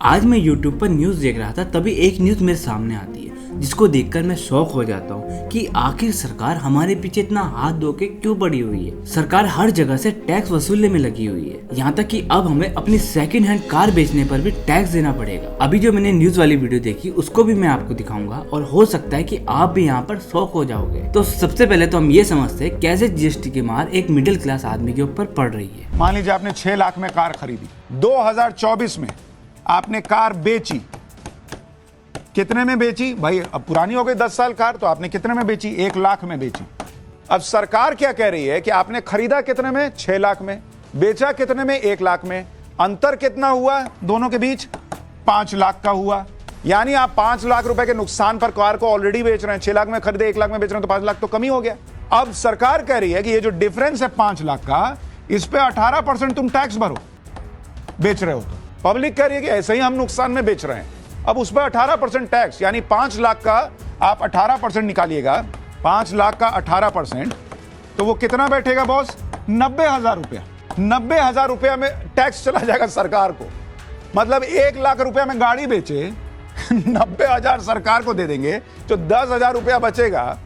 आज मैं YouTube पर न्यूज़ देख रहा था, तभी एक न्यूज़ मेरे सामने आती है जिसको देखकर मैं शॉक हो जाता हूँ कि आखिर सरकार हमारे पीछे इतना हाथ धो के क्यों पड़ी हुई है। सरकार हर जगह से टैक्स वसूलने में लगी हुई है, यहाँ तक कि अब हमें अपनी सेकंड हैंड कार बेचने पर भी टैक्स देना पड़ेगा। अभी जो मैंने न्यूज़ वाली वीडियो देखी उसको भी मैं आपको दिखाऊंगा और हो सकता है कि आप भी यहाँ पर शॉक हो जाओगे। तो सबसे पहले तो हम ये समझते हैं कैसे GST की मार एक मिडिल क्लास आदमी के ऊपर पड़ रही है। मान लीजिए आपने 6 लाख में कार खरीदी, 2024 में आपने कार बेची, कितने में बेची भाई? अब पुरानी हो गई 10 साल कार, तो आपने कितने में बेची? 1 लाख में बेची। अब सरकार क्या कह रही है कि आपने खरीदा कितने में? 6 लाख में। बेचा कितने में? 1 लाख में। अंतर कितना हुआ दोनों के बीच? 5 लाख का हुआ। यानी आप 5 लाख रुपए के नुकसान पर कार को ऑलरेडी बेच रहे हैं। 6 लाख में खरीदे, 1 लाख में बेच रहे हैं, तो 5 लाख तो कमी हो गया। अब सरकार कह रही है कि ये जो डिफरेंस है 5 लाख का, इस पे 18% तुम टैक्स भरो, बेच रहे हो तो। पब्लिक कह रही है कि ऐसे ही हम नुकसान में बेच रहे हैं। अब उस पर 18% टैक्स, यानी 5 लाख का आप 18% निकालिएगा, 5 लाख का 18%, तो वो कितना बैठेगा बॉस? 90,000 रुपया। 90,000 रुपया में टैक्स चला जाएगा सरकार को। मतलब 1 लाख रुपया में गाड़ी बेचे 90,000 सरकार को दे देंगे, जो 10,000 रुपया बचेगा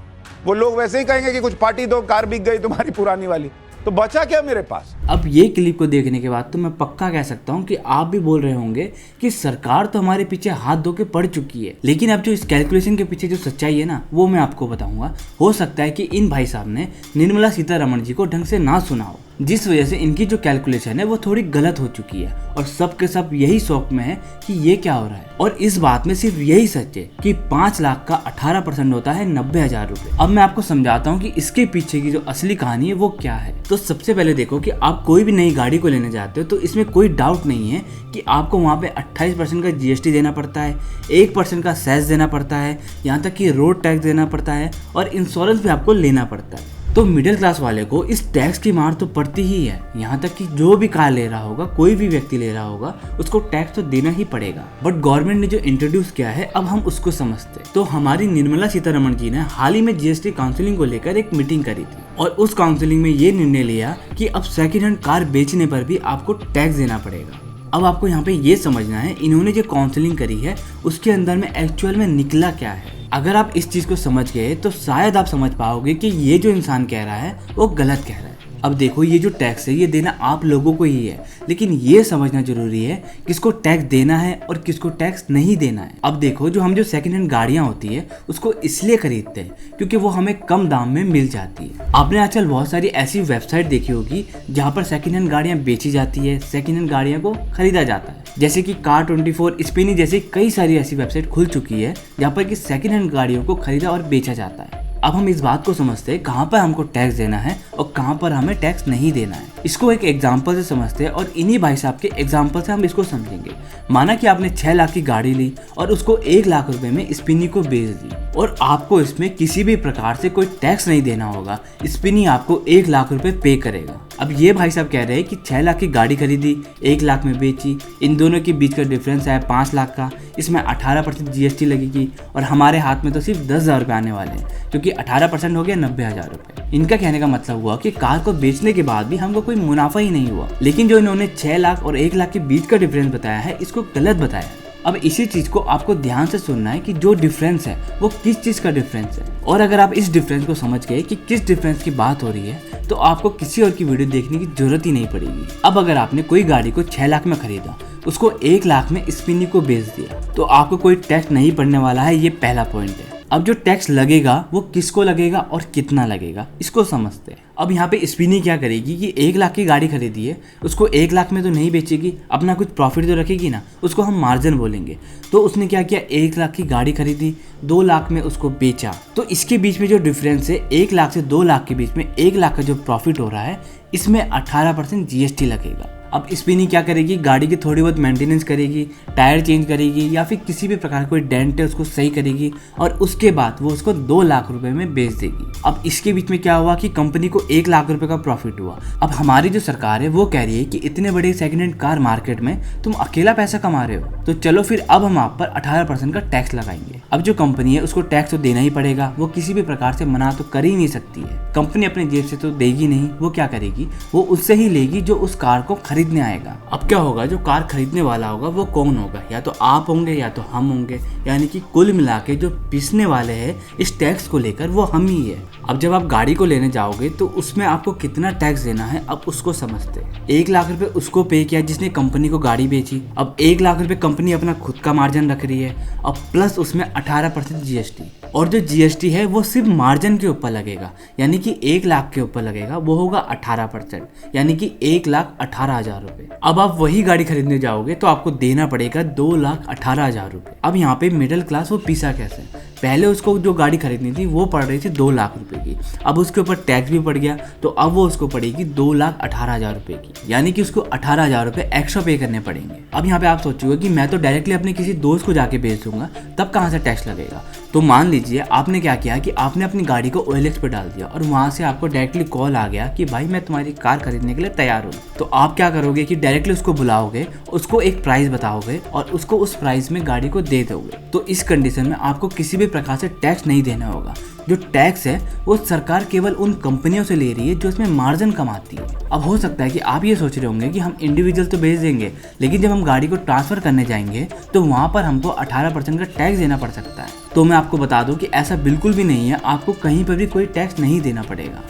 वो लोग वैसे ही कहेंगे कि कुछ पार्टी दो, कार बिक गई तुम्हारी पुरानी वाली, तो बचा क्या मेरे पास? अब ये क्लिप को देखने के बाद तो मैं पक्का कह सकता हूँ कि आप भी बोल रहे होंगे कि सरकार तो हमारे पीछे हाथ धो के पड़ चुकी है। लेकिन अब जो इस कैलकुलेशन के पीछे जो सच्चाई है ना, वो मैं आपको बताऊंगा। हो सकता है कि इन भाई साहब ने निर्मला सीतारमण जी को ढंग से ना सुना हो, जिस वजह से इनकी जो कैलकुलेशन है वो थोड़ी गलत हो चुकी है और सब के सब यही शौक में है कि ये क्या हो रहा है। और इस बात में सिर्फ यही सच है कि 5 लाख का 18% होता है 90,000 रुपए। अब मैं आपको समझाता हूँ कि इसके पीछे की जो असली कहानी है वो क्या है। तो सबसे पहले देखो कि आप कोई भी नई गाड़ी को लेने जाते हो तो इसमें कोई डाउट नहीं है कि आपको वहाँ पे 28% का GST देना पड़ता है, 1% का सेस देना पड़ता है, यहाँ तक कि रोड टैक्स देना पड़ता है और इंश्योरेंस भी आपको लेना पड़ता है। तो मिडिल क्लास वाले को इस टैक्स की मार तो पड़ती ही है। यहाँ तक कि जो भी कार ले रहा होगा, कोई भी व्यक्ति ले रहा होगा, उसको टैक्स तो देना ही पड़ेगा। बट गवर्नमेंट ने जो इंट्रोड्यूस किया है, अब हम उसको समझते। तो हमारी निर्मला सीतारमण जी ने हाल ही में GST काउंसिलिंग को लेकर एक मीटिंग करी थी और उस काउंसिलिंग में ये निर्णय लिया कि अब सेकेंड हैंड कार बेचने पर भी आपको टैक्स देना पड़ेगा। अब आपको यहाँ पे ये समझना है, इन्होंने जो काउंसलिंग करी है उसके अंदर में एक्चुअल में निकला क्या है। अगर आप इस चीज़ को समझ गए तो शायद आप समझ पाओगे कि ये जो इंसान कह रहा है वो गलत कह रहा है। अब देखो, ये जो टैक्स है ये देना आप लोगों को ही है, लेकिन ये समझना जरूरी है किसको टैक्स देना है और किसको टैक्स नहीं देना है। अब देखो, जो हम जो सेकंड हैंड गाड़ियां होती है उसको इसलिए खरीदते हैं क्योंकि वो हमें कम दाम में मिल जाती है। आपने आजकल बहुत सारी ऐसी वेबसाइट देखी होगी जहाँ पर सेकंड हैंड गाड़ियाँ बेची जाती है, सेकंड हैंड गाड़ियों को खरीदा जाता है, जैसे कि कार24, स्पिनी जैसी कई सारी ऐसी वेबसाइट खुल चुकी है जहाँ पर कि सेकंड हैंड गाड़ियों को खरीदा और बेचा जाता है। अब हम इस बात को समझते हैं कहाँ पर हमको टैक्स देना है और कहाँ पर हमें टैक्स नहीं देना है। इसको एक एग्जाम्पल से समझते हैं और इन्हीं भाई साहब के एग्जाम्पल से हम इसको समझेंगे। माना कि आपने 6 लाख की गाड़ी ली और उसको 1 लाख रुपए में स्पिनी को बेच दी और आपको इसमें किसी भी प्रकार से कोई टैक्स नहीं देना होगा। स्पिनी आपको 1 लाख रुपए पे करेगा। अब ये भाई साहब कह रहे हैं कि 6 लाख की गाड़ी खरीदी, 1 लाख में बेची, इन दोनों के बीच का डिफरेंस है 5 लाख का, इसमें 18% GST लगेगी और हमारे हाथ में तो सिर्फ 10,000 रुपये आने वाले हैं, क्योंकि 18% हो गया 90,000 रुपये। इनका कहने का मतलब हुआ कि कार को बेचने के बाद भी हमको कोई मुनाफा ही नहीं हुआ। लेकिन जो इन्होंने 6 लाख और 1 लाख के बीच का डिफरेंस बताया है, इसको गलत बताया है। अब इसी चीज को आपको ध्यान से सुनना है कि जो डिफरेंस है वो किस चीज का डिफरेंस है। और अगर आप इस डिफरेंस को समझ गए कि किस डिफरेंस की बात हो रही है तो आपको किसी और की वीडियो देखने की जरूरत ही नहीं पड़ेगी। अब अगर आपने कोई गाड़ी को 6 लाख में खरीदा, उसको 1 लाख में स्पिनी को बेच दिया, तो आपको कोई टैक्स नहीं पड़ने वाला है। ये पहला पॉइंट है। अब जो टैक्स लगेगा वो किसको लगेगा और कितना लगेगा, इसको समझते हैं। अब यहाँ पे स्पिनी क्या करेगी कि 1 लाख की गाड़ी खरीदी है, उसको 1 लाख में तो नहीं बेचेगी, अपना कुछ प्रॉफिट तो रखेगी ना, उसको हम मार्जिन बोलेंगे। तो उसने क्या किया, 1 लाख की गाड़ी खरीदी, 2 लाख में उसको बेचा। तो इसके बीच में जो डिफरेंस है 1 लाख से 2 लाख के बीच में 1 लाख का जो प्रॉफिट हो रहा है, इसमें 18% GST लगेगा। अब स्पिनी क्या करेगी, गाड़ी की थोड़ी बहुत मेंटेनेंस करेगी, टायर चेंज करेगी या फिर किसी भी प्रकार कोई डेंट है उसको सही करेगी और उसके बाद वो उसको 2 लाख रुपए में बेच देगी। अब इसके बीच में क्या हुआ कि कंपनी को 1 लाख रुपए का प्रॉफिट हुआ। अब हमारी जो सरकार है वो कह रही है कि इतने बड़े सेकंड हैंड कार मार्केट में तुम अकेला पैसा कमा रहे हो, तो चलो फिर अब हम आप पर 18% का टैक्स लगाएंगे। अब जो कंपनी है उसको टैक्स तो देना ही पड़ेगा, वो किसी भी प्रकार से मना तो कर ही नहीं सकती है। कंपनी अपने जेब से तो देगी नहीं, वो क्या करेगी, वो उससे ही लेगी जो उस कार को खरीद खरीदने आएगा। अब क्या होगा, जो कार खरीदने वाला होगा वो कौन होगा, या तो आप होंगे या तो हम होंगे, यानी कि कुल मिला के जो पिसने वाले हैं इस टैक्स को लेकर वो हम ही है। अब जब आप गाड़ी को लेने जाओगे तो उसमें आपको कितना टैक्स देना है अब उसको समझते हैं। 1 लाख रुपए उसको पे किया जिसने कंपनी को गाड़ी बेची, अब 1 लाख रुपए कंपनी अपना खुद का मार्जिन रख रही है, अब प्लस उसमें 18% जीएसटी, और जो जीएसटी है वो सिर्फ मार्जिन के ऊपर लगेगा, यानी कि 1 लाख के ऊपर लगेगा, वो होगा 18%, यानी कि 1,18,000 रुपए। अब आप वही गाड़ी खरीदने जाओगे तो आपको देना पड़ेगा 2,18,000 रुपए। अब यहाँ पे मिडिल क्लास वो पीसा कैसे, पहले उसको जो गाड़ी खरीदनी थी वो पड़ रही थी 2 लाख रुपए की, अब उसके ऊपर टैक्स भी पड़ गया तो अब वो उसको पड़ेगी 2,18,000 रुपए की, यानी कि उसको 18,000 रुपए एक्स्ट्रा पे करने पड़ेंगे। अब यहाँ पे आप सोचोगे कि मैं तो डायरेक्टली अपने किसी दोस्त को जाके बेच दूंगा, तब कहाँ से टैक्स लगेगा। तो मान लीजिए आपने क्या किया कि आपने अपनी गाड़ी को OLX पे डाल दिया और वहां से आपको डायरेक्टली कॉल आ गया कि भाई मैं तुम्हारी कार खरीदने के लिए तैयार हूँ। तो आप क्या करोगे कि डायरेक्टली उसको बुलाओगे, उसको एक प्राइस बताओगे और उसको उस प्राइस में गाड़ी को दे दोगे। तो इस कंडीशन में आपको किसी भी प्रकार से टैक्स नहीं देना होगा। जो टैक्स है वो सरकार केवल उन कंपनियों से ले रही है जो इसमें मार्जिन कमाती है। अब हो सकता है कि आप ये सोच रहे होंगे कि हम इंडिविजुअल तो भेज देंगे, लेकिन जब हम गाड़ी को ट्रांसफर करने जाएंगे तो वहां पर हमको 18% का टैक्स देना पड़ सकता है। तो मैं आपको बता दूं कि ऐसा बिल्कुल भी नहीं है, आपको कहीं पर भी कोई टैक्स नहीं देना पड़ेगा।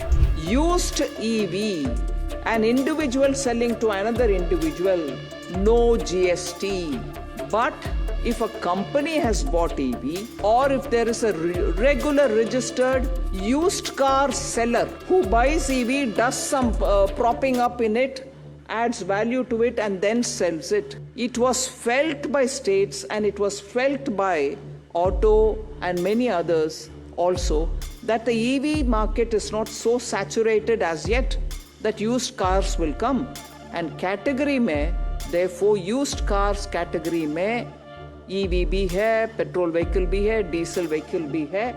Used EV, an individual selling to another individual, no GST. But if a company has bought EV, or if there is a regular registered used car seller who buys EV, does some propping up in it, adds value to it and then sells it, it was felt by states and it was felt by auto and many others also that the EV market is not so saturated as yet that used cars will come, and category mein therefore used cars category mein EV भी है, petrol vehicle भी है, diesel vehicle भी है।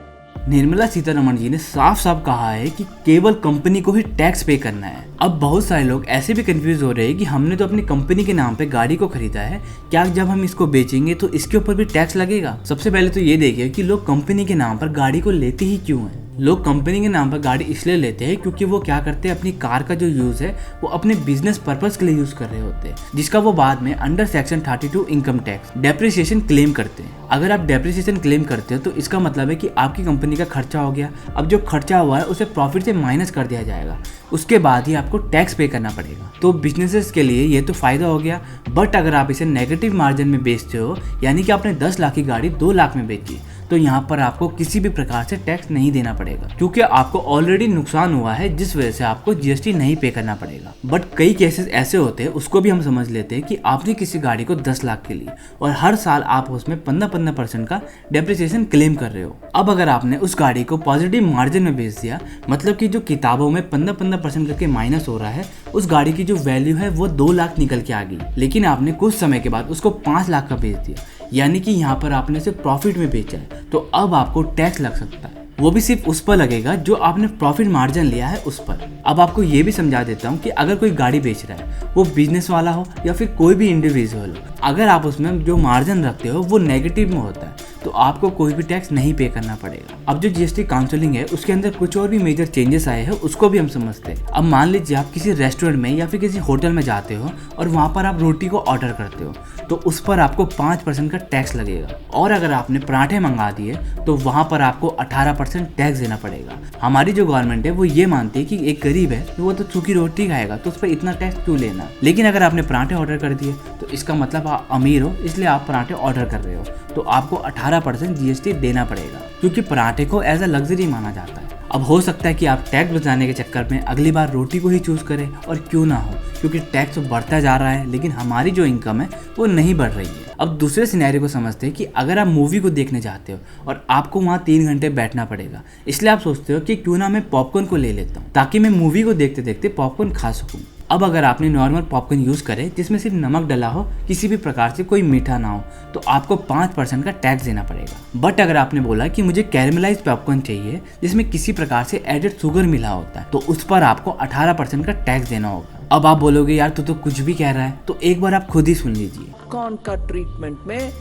निर्मला सीतारमण जी ने साफ साफ कहा है कि केवल कंपनी को ही टैक्स पे करना है। अब बहुत सारे लोग ऐसे भी कंफ्यूज हो रहे हैं कि हमने तो अपनी कंपनी के नाम पे गाड़ी को खरीदा है, क्या जब हम इसको बेचेंगे तो इसके ऊपर भी टैक्स लगेगा। सबसे पहले तो ये देखिए कि लोग कंपनी के नाम पर गाड़ी को लेते ही क्यों हैं। लोग कंपनी के नाम पर गाड़ी इसलिए लेते हैं क्योंकि वो क्या करते हैं, अपनी कार का जो यूज है वो अपने बिजनेस पर्पस के लिए यूज कर रहे होते हैं, जिसका वो बाद में under section 32 income tax depreciation claim करते हैं। अगर आप डेप्रिसिएशन क्लेम करते हो तो इसका मतलब है कि आपकी कंपनी का खर्चा हो गया, अब जो खर्चा हुआ है उसे प्रॉफिट से माइनस कर दिया जाएगा, उसके बाद ही आपको टैक्स पे करना पड़ेगा। तो बिजनेसेस के लिए ये तो फायदा हो गया, बट अगर आप इसे नेगेटिव मार्जिन में बेचते हो, यानी कि आपने 10 लाख की गाड़ी 2 लाख में बेची, तो यहाँ पर आपको किसी भी प्रकार से टैक्स नहीं देना पड़ेगा, क्योंकि आपको ऑलरेडी नुकसान हुआ है जिस वजह से आपको जीएसटी नहीं पे करना पड़ेगा। बट कई केसेस ऐसे होते हैं, उसको भी हम समझ लेते हैं कि आपने किसी गाड़ी को 10 लाख के लिए और हर साल आप उसमें 15% का डेप्रिसिएशन क्लेम कर रहे हो। अब अगर आपने उस गाड़ी को पॉजिटिव मार्जिन में बेच दिया, मतलब कि जो किताबों में 15% करके माइनस हो रहा है, उस गाड़ी की जो वैल्यू है वो 2 लाख निकल के आ गई, लेकिन आपने कुछ समय के बाद उसको 5 लाख का बेच दिया, यानी कि यहाँ पर आपने सिर्फ प्रॉफिट में बेचा है, तो अब आपको टैक्स लग सकता है। वो भी सिर्फ उस पर लगेगा जो आपने प्रॉफिट मार्जिन लिया है उस पर। अब आपको ये भी समझा देता हूँ कि अगर कोई गाड़ी बेच रहा है, वो बिजनेस वाला हो या फिर कोई भी इंडिविजुअल हो, अगर आप उसमें जो मार्जिन रखते हो वो नेगेटिव में होता है तो आपको कोई भी टैक्स नहीं पे करना पड़ेगा। अब जो जीएसटी काउंसलिंग है उसके अंदर कुछ और भी मेजर चेंजेस आए हैं, उसको भी हम समझते हैं। अब मान लीजिए आप किसी रेस्टोरेंट में या फिर किसी होटल में जाते हो और वहाँ पर आप रोटी को ऑर्डर करते हो, तो उस पर आपको 5% का टैक्स लगेगा, और अगर आपने पराठे मंगा दिए तो वहाँ पर आपको 18% टैक्स देना पड़ेगा। हमारी जो गवर्नमेंट है वो ये मानती है कि एक गरीब है वो तो सूखी रोटी खाएगा, तो उस पर इतना टैक्स क्यों लेना। लेकिन अगर आपने पराठे ऑर्डर कर दिए तो इसका मतलब आप अमीर हो, इसलिए आप पराठे ऑर्डर कर रहे हो, तो आपको 18% जीएसटी देना पड़ेगा, क्योंकि पराठे को एज अ लग्जरी माना जाता है। अब हो सकता है कि आप टैक्स बचाने के चक्कर में अगली बार रोटी को ही चूज करें, और क्यों ना हो, क्योंकि टैक्स बढ़ता जा रहा है लेकिन हमारी जो इनकम है वो नहीं बढ़ रही है। अब दूसरे सिनेरियो को समझते हैं कि अगर आप मूवी को देखने जाते हो और आपको वहाँ 3 घंटे बैठना पड़ेगा, इसलिए आप सोचते हो कि क्यों ना मैं पॉपकॉर्न को ले लेता हूँ ताकि मैं मूवी को देखते देखते पॉपकॉर्न खा सकूँ। अब अगर आपने नॉर्मल पॉपकॉर्न यूज करे जिसमें सिर्फ नमक डला हो, किसी भी प्रकार से कोई मीठा ना हो, तो आपको 5% का टैक्स देना पड़ेगा। बट अगर आपने बोला कि मुझे कैरेमलाइज पॉपकॉर्न चाहिए जिसमें किसी प्रकार से एडेड शुगर मिला होता है, तो उस पर आपको 18% का टैक्स देना होगा। अब आप बोलोगे यार तू तो कुछ भी कह रहा है, तो एक बार आप खुद ही सुन लीजिए। कॉर्न का ट्रीटमेंट में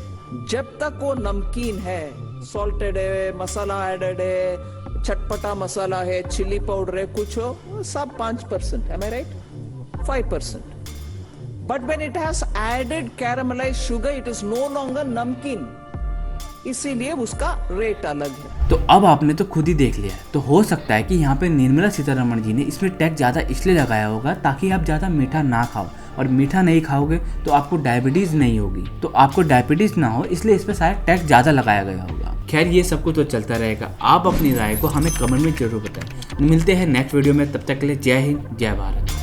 जब तक वो नमकीन है, सॉल्टेड है, मसाला एडेड है, चटपटा मसाला है, चिली पाउडर है, कुछ हो, सब 5%, am I right? 5%. But when it has added caramelized sugar, it is no longer namkeen. इसीलिए उसका रेट अलग है। तो अब आपने तो खुद ही देख लिया, तो हो सकता है कि यहाँ पे निर्मला सीतारमण जी ने इसमें टैक्स ज़्यादा इसलिए लगाया होगा ताकि आप ज़्यादा मीठा ना खाओ, और मीठा नहीं खाओगे तो आपको डायबिटीज़ नहीं होगी, तो आपको डायबिटीज़ ना हो इसलिए इस पर शायद टैक्स ज़्यादा लगाया गया होगा। खैर ये सब कुछ तो चलता रहेगा, आप अपनी राय को हमें कमेंट में जरूर बताएं। मिलते हैं नेक्स्ट वीडियो में, तब तक के लिए जय हिंद जय भारत।